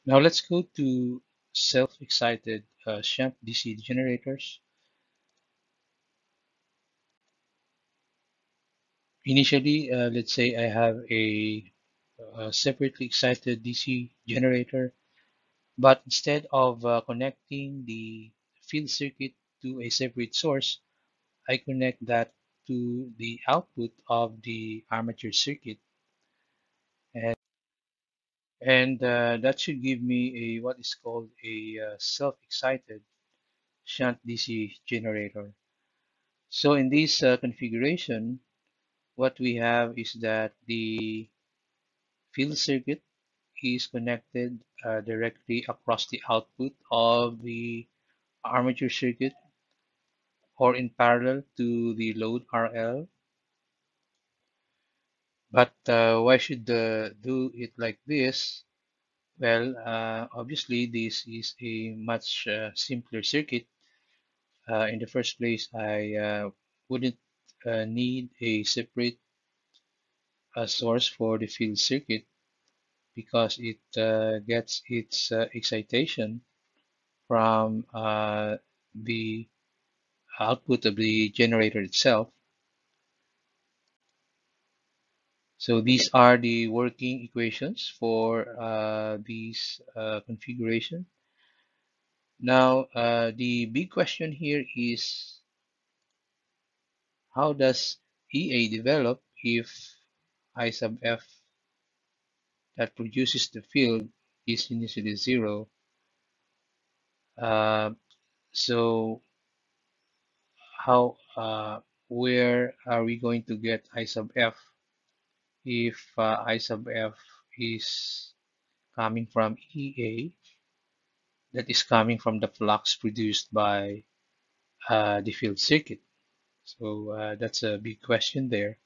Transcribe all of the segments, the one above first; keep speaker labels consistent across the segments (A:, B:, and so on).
A: Now let's go to self-excited shunt DC generators. Initially, let's say I have a separately excited DC generator, but instead of connecting the field circuit to a separate source, I connect that to the output of the armature circuit, and that should give me a what is called a self-excited shunt DC generator. So in this configuration, what we have is that the field circuit is connected directly across the output of the armature circuit or in parallel to the load RL. But why should do it like this? Well, obviously this is a much simpler circuit. In the first place, I wouldn't need a separate source for the field circuit because it gets its excitation from the output of the generator itself. So these are the working equations for these configuration. Now, the big question here is how does EA develop if I sub F that produces the field is initially zero? Uh, so how where are we going to get I sub F if I sub F is coming from EA that is coming from the flux produced by the field circuit? So that's a big question there.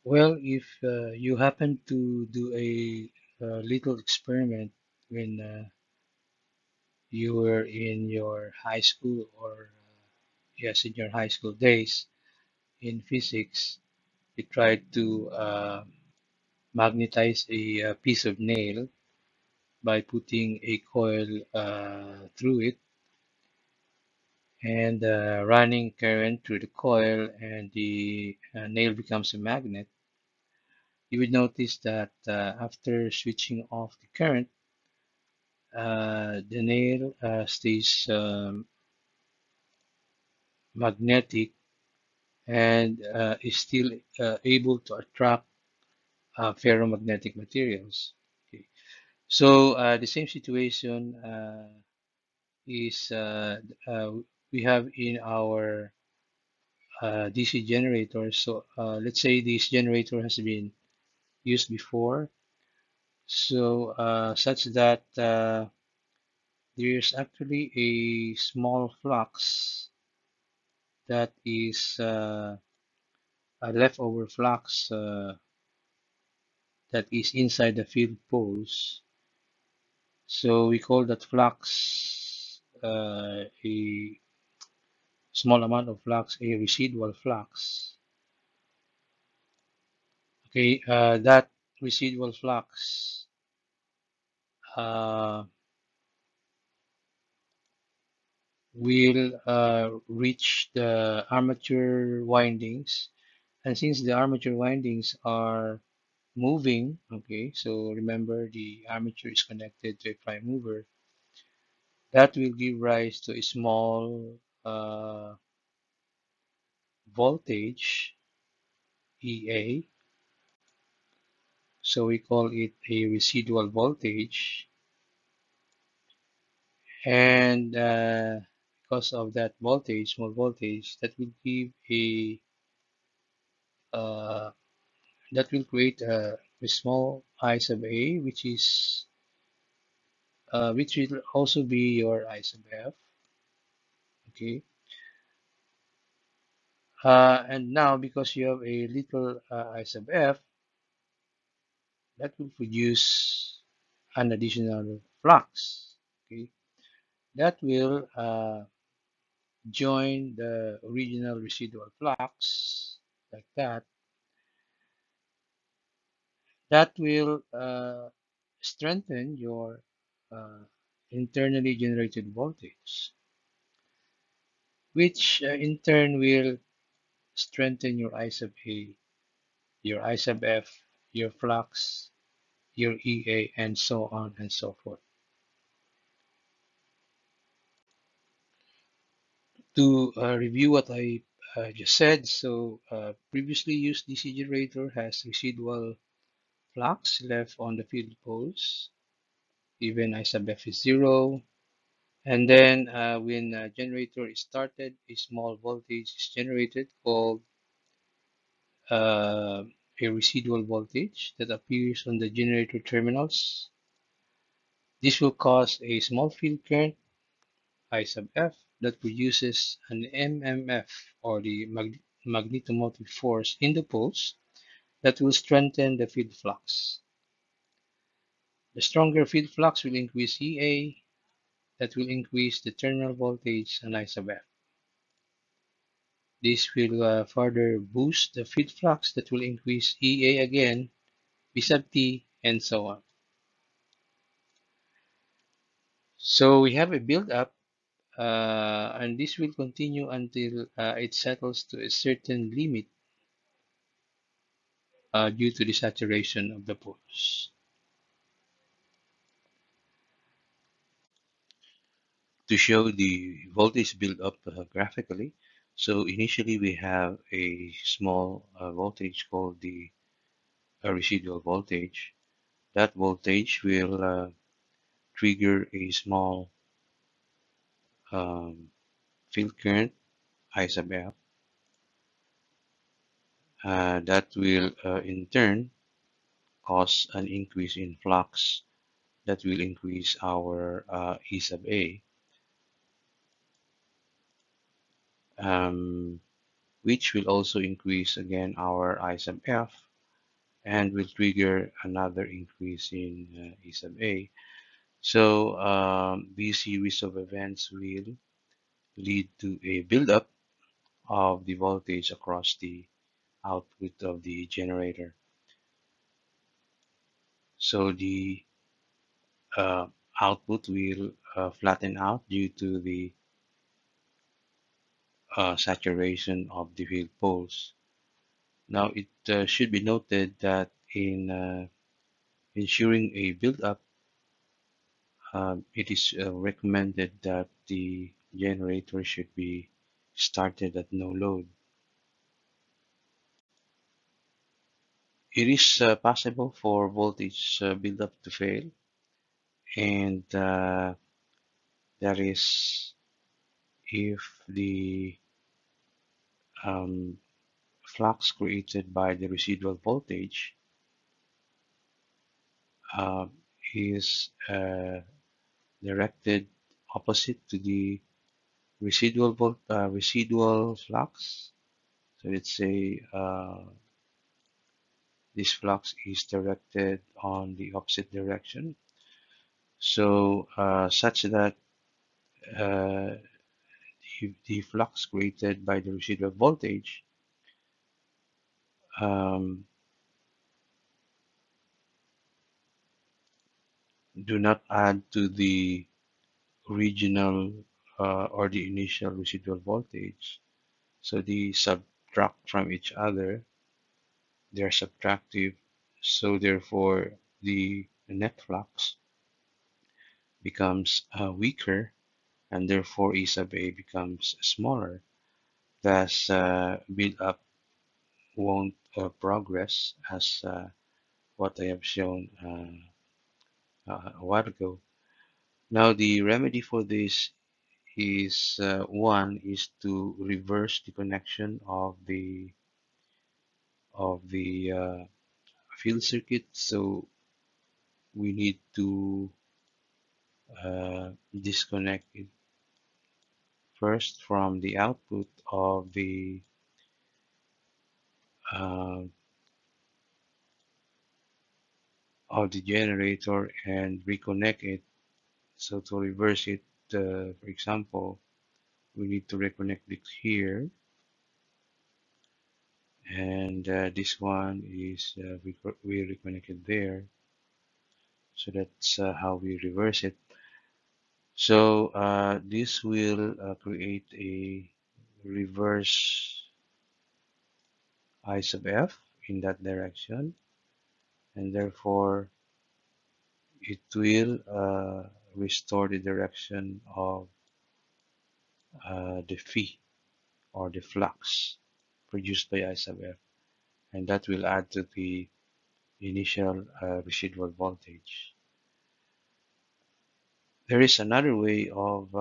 A: Well, if you happen to do a little experiment when you were in your high school or yes, in your high school days in physics, you tried to magnetize a piece of nail by putting a coil through it and running current through the coil, and the nail becomes a magnet. You would notice that after switching off the current, the nail stays magnetic and is still able to attract ferromagnetic materials. Okay. So the same situation is we have in our DC generator. So let's say this generator has been used before, so such that there's actually a small flux that is a leftover flux that is inside the field poles. So we call that flux a small amount of flux, a residual flux. Okay, that residual flux uh, will reach the armature windings, and since the armature windings are moving, okay, so remember the armature is connected to a prime mover, that will give rise to a small voltage EA. So we call it a residual voltage, and because of that voltage, small voltage, that will give a uh, that will create a small I sub A, which will also be your I sub F. Okay, and now because you have a little I sub F, that will produce an additional flux. Okay, that will join the original residual flux like that. That will strengthen your internally generated voltage, which in turn will strengthen your I sub A, your I sub F, your flux, your EA, and so on and so forth. To review what I just said, so previously used DC generator has residual flux left on the field poles, even I sub F is 0. And then when a generator is started, a small voltage is generated called uh, a residual voltage that appears on the generator terminals. This will cause a small field current, I sub F, that produces an MMF, or the magnetomotive force in the poles that will strengthen the field flux. The stronger field flux will increase EA, that will increase the terminal voltage and I sub F. This will further boost the field flux that will increase EA again, B sub T, and so on. So we have a build-up, and this will continue until it settles to a certain limit due to the saturation of the poles. To show the voltage build-up graphically, so initially we have a small voltage called the residual voltage. That voltage will trigger a small um, field current, I sub F, that will in turn cause an increase in flux that will increase our E sub A, um, which will also increase again our I sub F and will trigger another increase in E sub A. So this series of events will lead to a buildup of the voltage across the output of the generator. So the uh, output will flatten out due to the saturation of the field poles. Now it should be noted that in ensuring a build-up, it is recommended that the generator should be started at no load. It is possible for voltage build-up to fail, and that is if the um, flux created by the residual voltage uh, is directed opposite to the residual flux. So let's say this flux is directed on the opposite direction. So such that uh, the flux created by the residual voltage um, do not add to the original or the initial residual voltage. So they subtract from each other. They're subtractive. So therefore, the net flux becomes weaker, and therefore E sub A becomes smaller. Thus, build up won't progress as what I have shown a while ago. Now, the remedy for this is one is to reverse the connection of the field circuit. So we need to disconnect it first from the output uh, of the generator and reconnect it. So to reverse it, for example, we need to reconnect it here and this one is we reconnected there, so that's how we reverse it. So this will create a reverse I sub f in that direction, and therefore it will restore the direction of the phi, or the flux produced by I sub f, and that will add to the initial residual voltage. There is another way of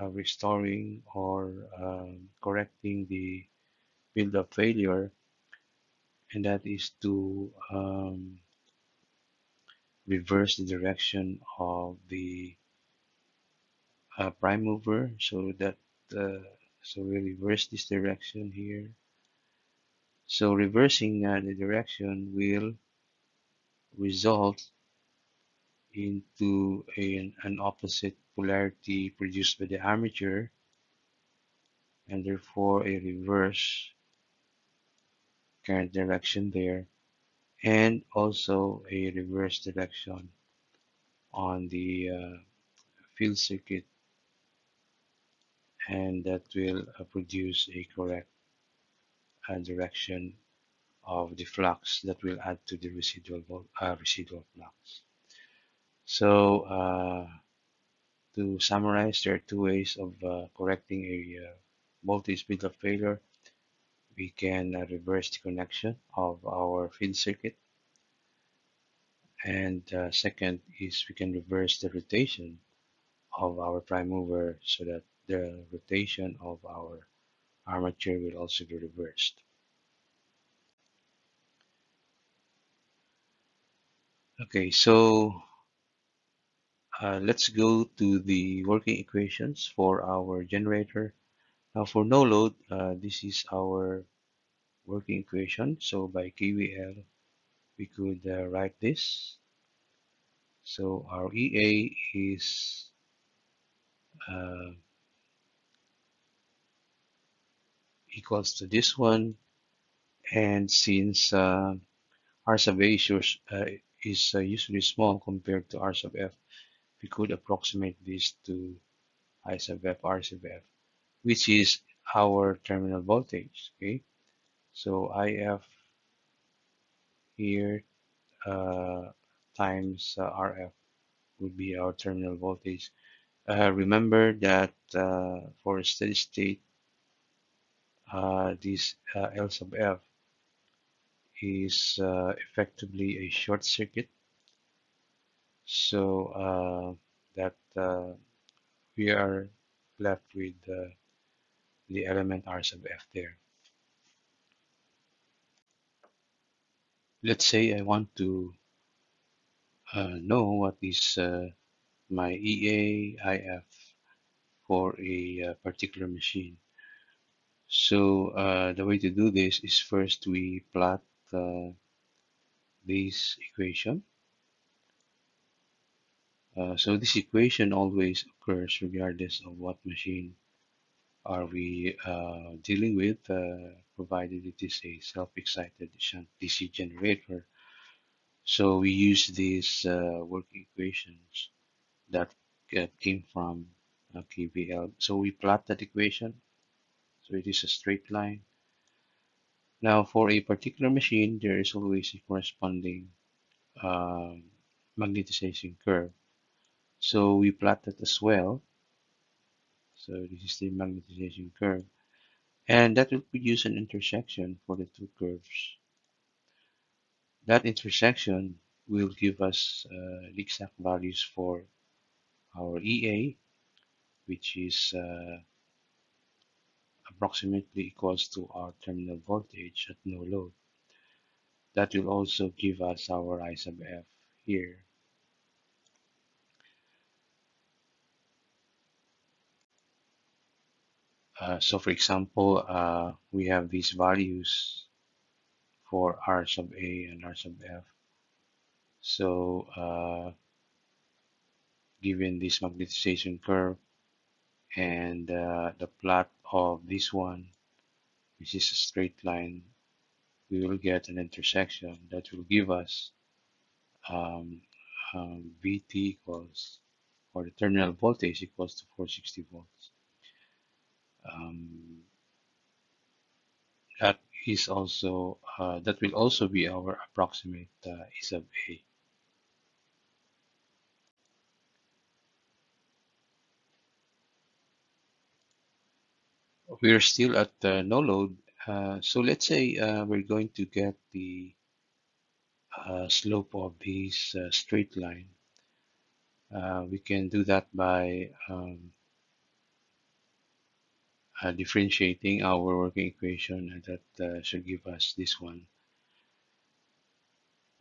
A: restoring or correcting the build-up failure, and that is to reverse the direction of the prime mover, so that uh, so we reverse this direction here. So reversing the direction will result into an opposite polarity produced by the armature, and therefore a reverse current direction there, and also a reverse direction on the field circuit, and that will produce a correct direction of the flux that will add to the residual flux. So to summarize, there are two ways of correcting a voltage build-up failure. We can reverse the connection of our field circuit, and second is we can reverse the rotation of our prime mover, so that the rotation of our armature will also be reversed. Okay, so let's go to the working equations for our generator. Now for no load, this is our working equation. So by KVL, we could write this. So our EA is equals to this one, and since R sub A is usually small compared to R sub F, we could approximate this to I sub F, R sub F, which is our terminal voltage. Okay, so IF here times RF would be our terminal voltage. Remember that for a steady state, this L sub F is effectively a short circuit, so that we are left with the element R sub F there. Let's say I want to know what is my EA, IF for a particular machine. So the way to do this is first we plot this equation. So this equation always occurs regardless of what machine are we dealing with, provided it is a self-excited shunt DC generator. So we use these working equations that came from KVL. So we plot that equation. So it is a straight line. Now for a particular machine, there is always a corresponding um, magnetization curve. So we plot that as well. So this is the magnetization curve. And that will produce an intersection for the two curves. That intersection will give us the exact values for our EA, which is approximately equals to our terminal voltage at no load. That will also give us our I sub F here. So for example, we have these values for R sub A and R sub F. So given this magnetization curve and the plot of this one, which is a straight line, we will get an intersection that will give us um, VT equals, or the terminal voltage equals to 460 volts. Um, that is also that will also be our approximate E sub A. We're still at no load, so let's say we're going to get the slope of this straight line. We can do that by differentiating our working equation, and that should give us this one.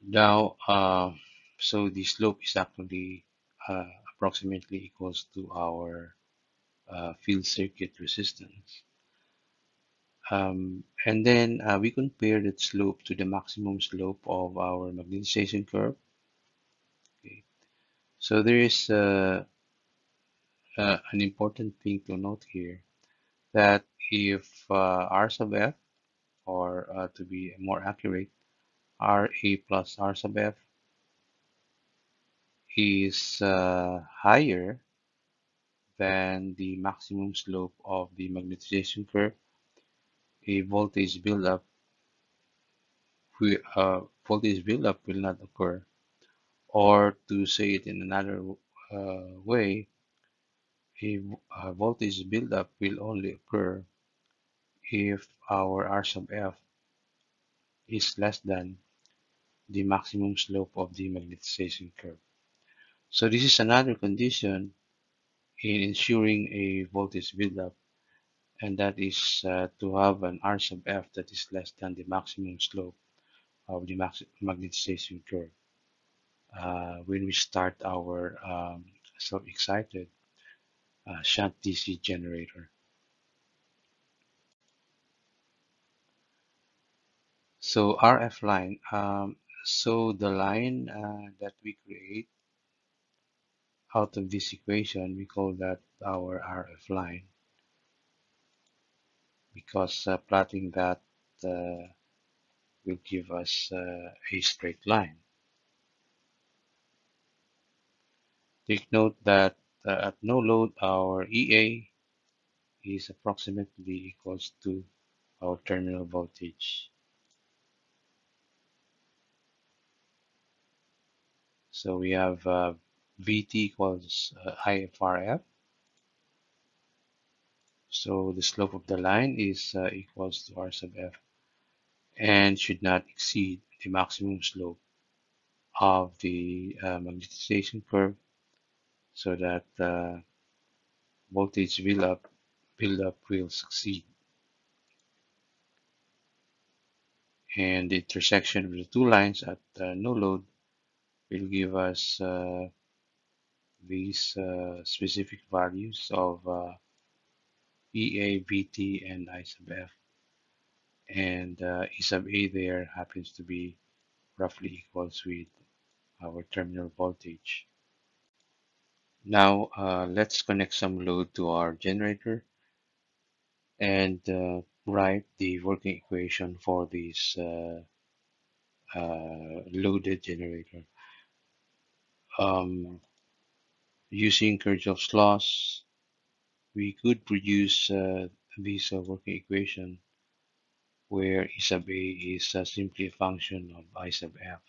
A: Now, so the slope is actually approximately equals to our field circuit resistance. And then we compare that slope to the maximum slope of our magnetization curve. Okay. So there is an important thing to note here, that if R sub F, or to be more accurate, RA plus R sub F is higher than the maximum slope of the magnetization curve, a voltage buildup will not occur. Or to say it in another way, a voltage buildup will only occur if our R sub F is less than the maximum slope of the magnetization curve. So this is another condition in ensuring a voltage buildup, and that is to have an R sub F that is less than the maximum slope of the magnetization curve when we start our self-excited shunt DC generator. So RF line, so the line that we create out of this equation, we call that our RF line, because plotting that will give us a straight line. Take note that at no load, our EA is approximately equals to our terminal voltage. So we have VT equals IFRF. So the slope of the line is equals to R sub F, and should not exceed the maximum slope of the magnetization curve, so that voltage buildup will succeed. And the intersection of the two lines at no load will give us these specific values of EA, VT, and I sub F. And E sub A there happens to be roughly equals with our terminal voltage. Now let's connect some load to our generator and write the working equation for this loaded generator. Using Kirchhoff's laws, we could produce this working equation where E sub A is simply a function of I sub F.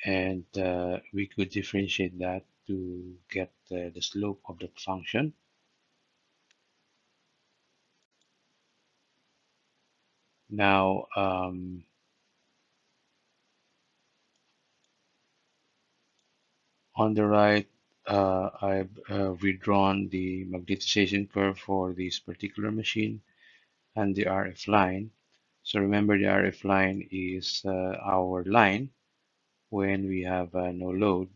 A: And we could differentiate that to get the slope of the function. Now, on the right, I've redrawn the magnetization curve for this particular machine and the RF line. So remember, the RF line is our line when we have no load.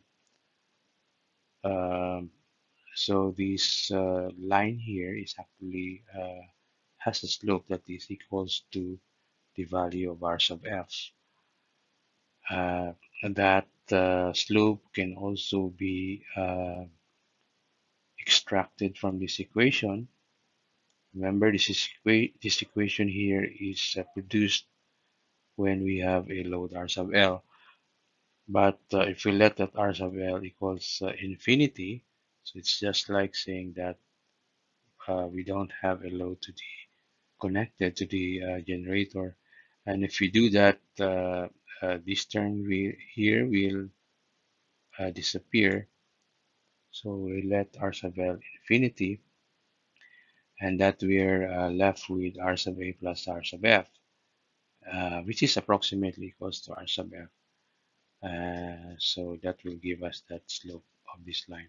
A: Um, so this line here is actually has a slope that is equals to the value of R sub F. And that slope can also be extracted from this equation Remember, this equation here is produced when we have a load R sub L. But if we let that R sub L equals infinity, so it's just like saying that we don't have a load to the connected to the generator. And if we do that, this term here will disappear. So we let R sub L infinity, and that we're left with R sub A plus R sub F, which is approximately equals to R sub F. So that will give us that slope of this line.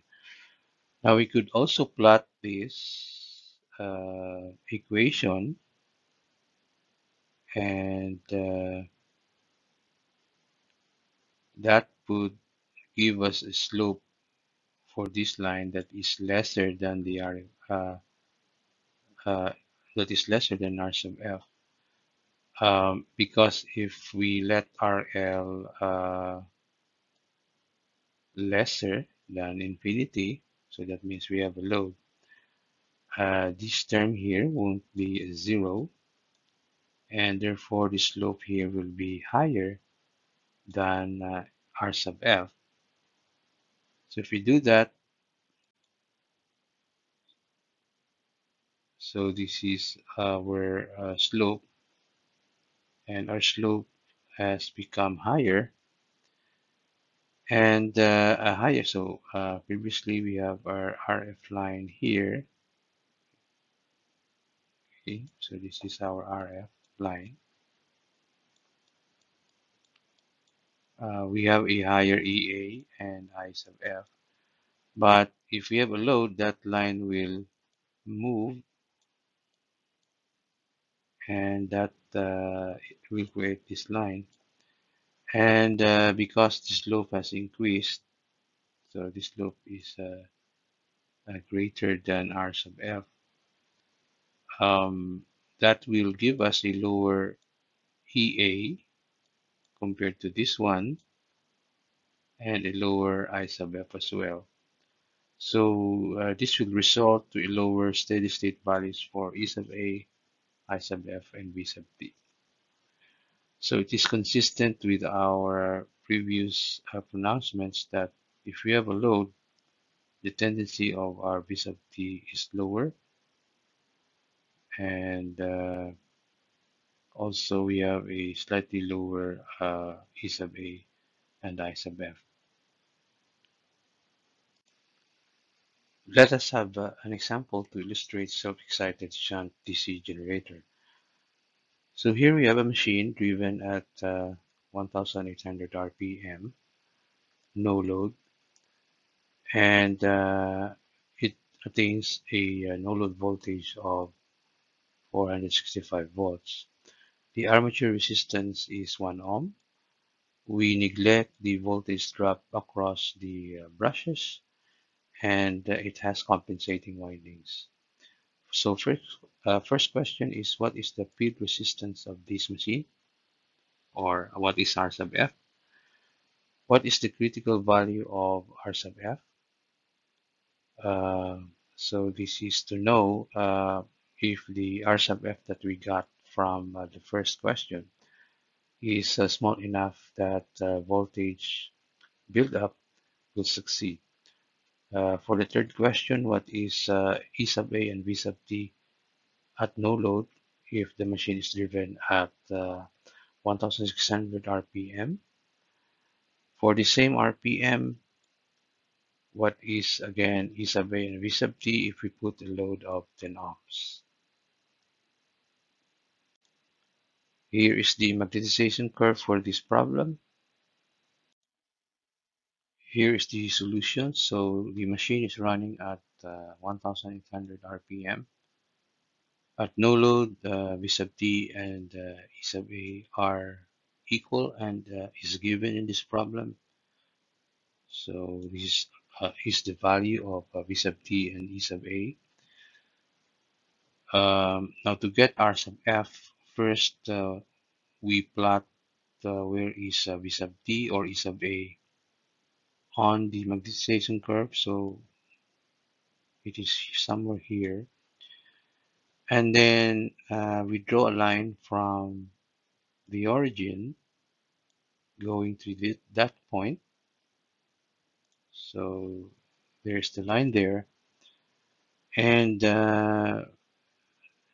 A: Now we could also plot this equation, and that would give us a slope for this line that is lesser than the R uh, that is lesser than R sub F. Because if we let RL lesser than infinity, so that means we have a load, this term here won't be 0, and therefore the slope here will be higher than R sub F. So if we do that, so this is our slope, and our slope has become higher and higher. So previously we have our RF line here. Okay, so this is our RF line. We have a higher EA and I sub F. But if we have a load, that line will move, and that will create this line. And because the slope has increased, so the slope is greater than R sub F, that will give us a lower EA compared to this one, and a lower I sub F as well. So this will result to a lower steady state values for E sub A, I sub F, and V sub T. So it is consistent with our previous pronouncements that if we have a load, the tendency of our V sub T is lower, and also we have a slightly lower E sub A and I sub F. Let us have an example to illustrate self-excited shunt DC generator. So here we have a machine driven at 1800 RPM, no load, and it attains a no load voltage of 465 volts. The armature resistance is 1 ohm. We neglect the voltage drop across the brushes, and it has compensating windings. So first question is, what is the field resistance of this machine, or what is R sub F? What is the critical value of R sub F? Uh, so this is to know if the R sub F that we got from the first question is small enough that voltage buildup will succeed. For the third question, what is E sub A and V sub T at no load if the machine is driven at 1600 RPM? For the same RPM, what is again E sub A and V sub T if we put a load of 10 ohms? Here is the magnetization curve for this problem. Here is the solution. So the machine is running at 1800 RPM. At no load, V sub T and E sub A are equal and is given in this problem. So this is the value of V sub T and E sub A. Now to get R sub F, first we plot where is V sub T or E sub A on the magnetization curve. So it is somewhere here. And then we draw a line from the origin going to that point. So there's the line there, and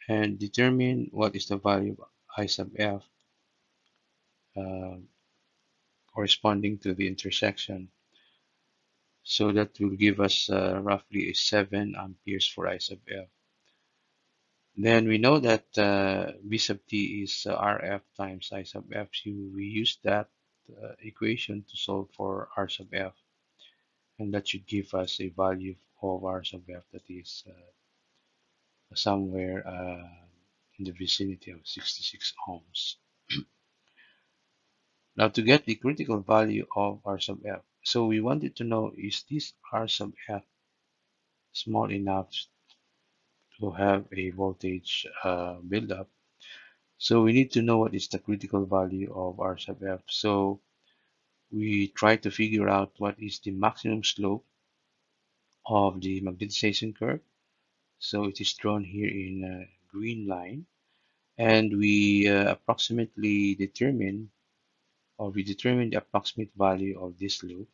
A: determine what is the value of I sub f uh, corresponding to the intersection. So that will give us roughly a 7 amperes for I sub f. Then we know that V sub t is Rf times I sub f. So we use that equation to solve for R sub f, and that should give us a value of R sub f that is somewhere in the vicinity of 66 ohms. Now to get the critical value of R sub f, so we wanted to know, is this R sub f small enough to have a voltage buildup? So we need to know what is the critical value of R sub f. So we try to figure out what is the maximum slope of the magnetization curve. So it is drawn here in a green line, and we approximately determine, or we determine the approximate value of this loop,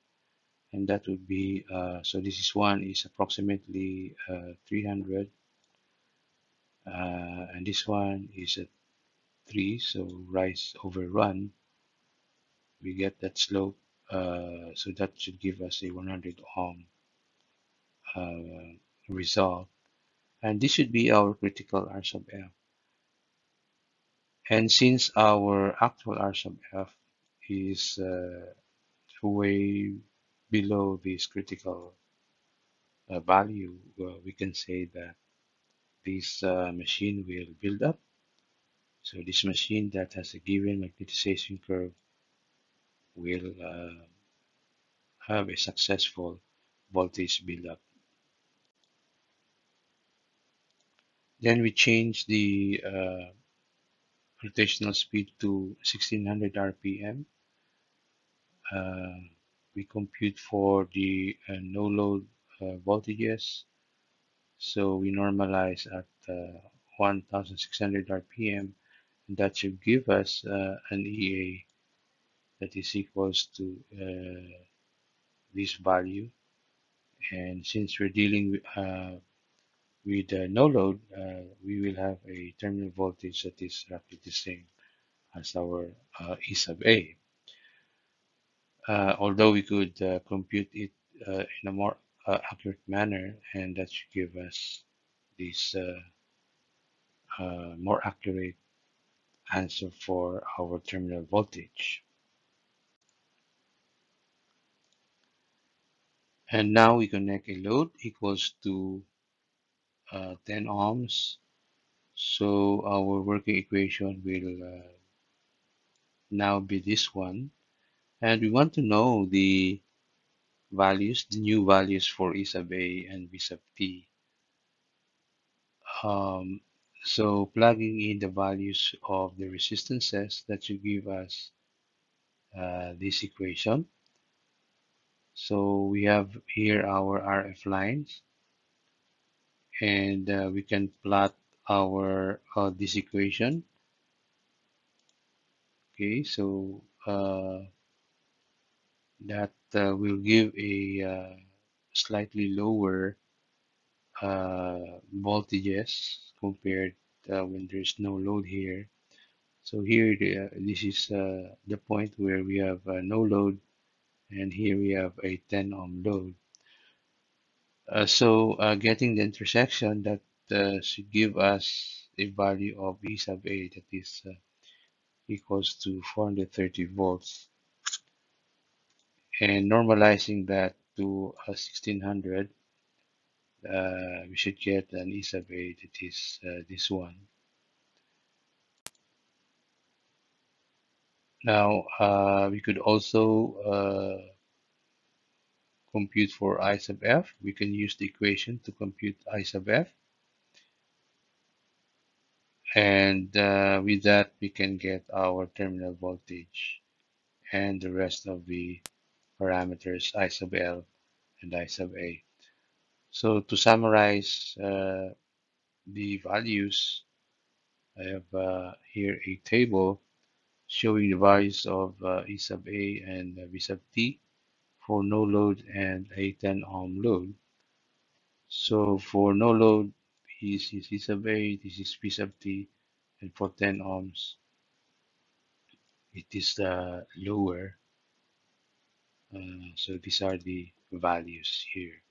A: and that would be so this is one is approximately 300, and this one is at 3, so rise over run, we get that slope, so that should give us a 100 ohm uh, result, and this should be our critical R sub f. And since our actual R sub f is way below this critical value, we can say that this machine will build up. So this machine that has a given magnetization curve will have a successful voltage buildup. Then we change the rotational speed to 1600 RPM. Uh, we compute for the no load voltages. So we normalize at 1600 RPM, and that should give us an EA that is equals to this value. And since we're dealing with no load, we will have a terminal voltage that is roughly the same as our E sub A. Although we could compute it in a more accurate manner, and that should give us this more accurate answer for our terminal voltage. And now we connect a load equals to 10 ohms. So our working equation will now be this one. And we want to know the values, the new values for E sub A and V sub T. Um, so plugging in the values of the resistances, that should give us this equation. So we have here our RF lines, and we can plot our this equation. Okay, so that will give a slightly lower voltages compared when there's no load here. So here this is the point where we have no load, and here we have a 10 ohm load. So getting the intersection, that should give us a value of E sub A that is equals to 430 volts, and normalizing that to 1600, we should get an E sub A that is this one. Now we could also compute for I sub f. We can use the equation to compute I sub f, and with that we can get our terminal voltage and the rest of the parameters I sub L and I sub A. So to summarize the values. I have here a table showing the values of E sub A and V sub T for no load and a 10 ohm load. So for no load, this is E sub A, this is V sub T, and for 10 ohms, it is lower. So these are the values here.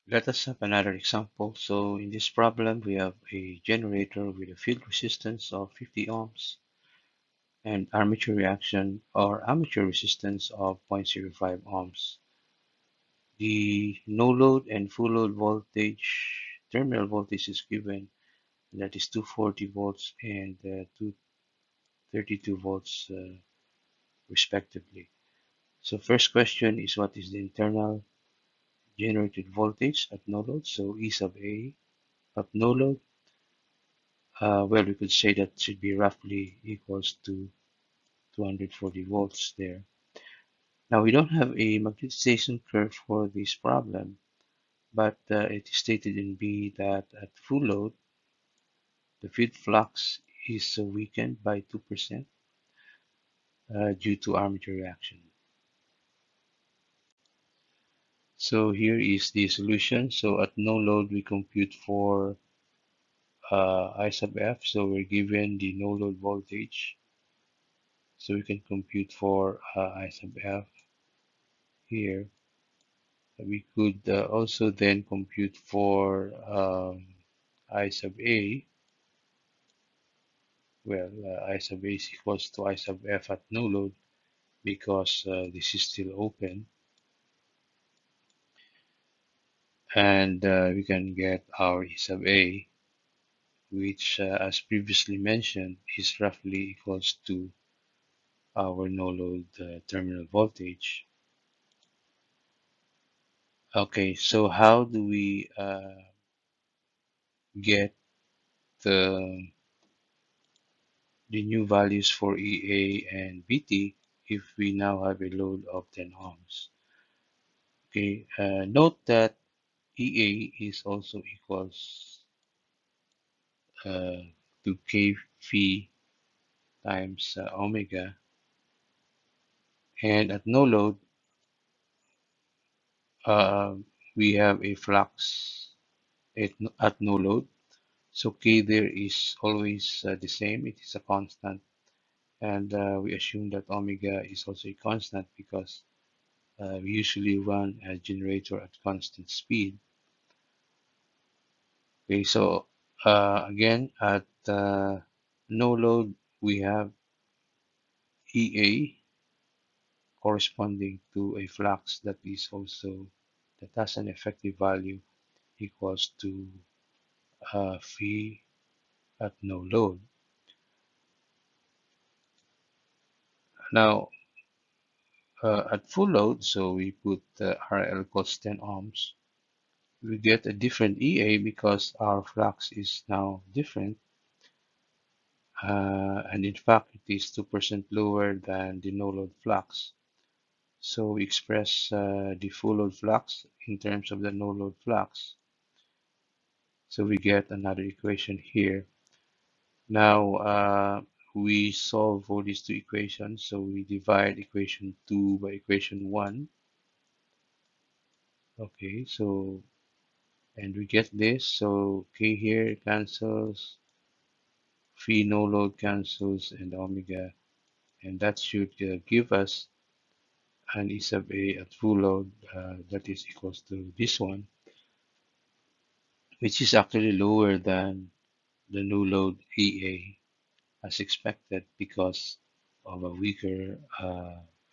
A: Let us have another example. So in this problem, we have a generator with a field resistance of 50 ohms and armature reaction or armature resistance of 0.05 ohms. The no load and full load voltage, terminal voltage is given, and that is 240 volts and 232 volts respectively. So first question is, what is the internal generated voltage at no load? So E sub A at no load, well, we could say that should be roughly equals to 240 volts there. Now we don't have a magnetization curve for this problem, but it is stated in B that at full load, the field flux is weakened by 2% due to armature reaction. So here is the solution. So at no load, we compute for I sub F. So we're given the no load voltage. So we can compute for I sub F here. We could also then compute for I sub A. Well, I sub A is equals to I sub F at no load because this is still open. And we can get our E sub A, which as previously mentioned is roughly equals to our no load terminal voltage. Okay, so how do we get the new values for EA and BT if we now have a load of 10 ohms? Okay, note that EA is also equals to K phi times omega, and at no load uh, we have a flux at no load. So K there is always the same, it is a constant, and we assume that omega is also a constant because we usually run a generator at constant speed. Okay, so again at no load we have EA corresponding to a flux that is also that has an effective value equals to phi at no load. Now at full load, so we put RL equals 10 ohms, we get a different EA because our flux is now different, and in fact it is 2% lower than the no load flux. So we express the full load flux in terms of the no load flux. So we get another equation here. Now we solve for these two equations. So we divide equation 2 by equation 1. Okay, so and we get this. So K here cancels, phi no load cancels, and omega. And that should give us an E sub A at full load that is equals to this one, which is actually lower than the no load EA as expected because of a weaker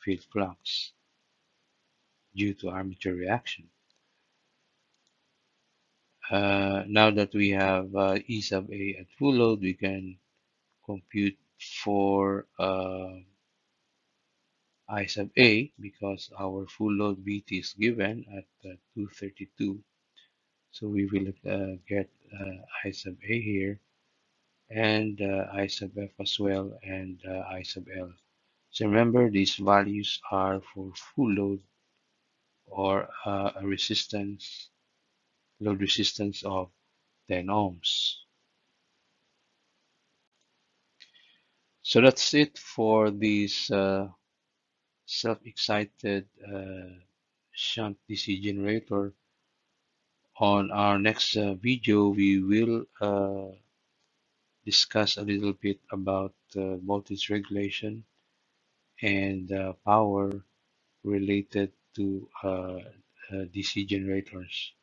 A: field flux due to armature reaction. Now that we have E sub A at full load, we can compute for I sub A because our full load BT is given at 232. So we will get I sub A here and I sub F as well and I sub L. So remember, these values are for full load or a resistance load resistance of 10 ohms. So that's it for this self-excited shunt DC generator. On our next video, we will discuss a little bit about voltage regulation and power related to DC generators.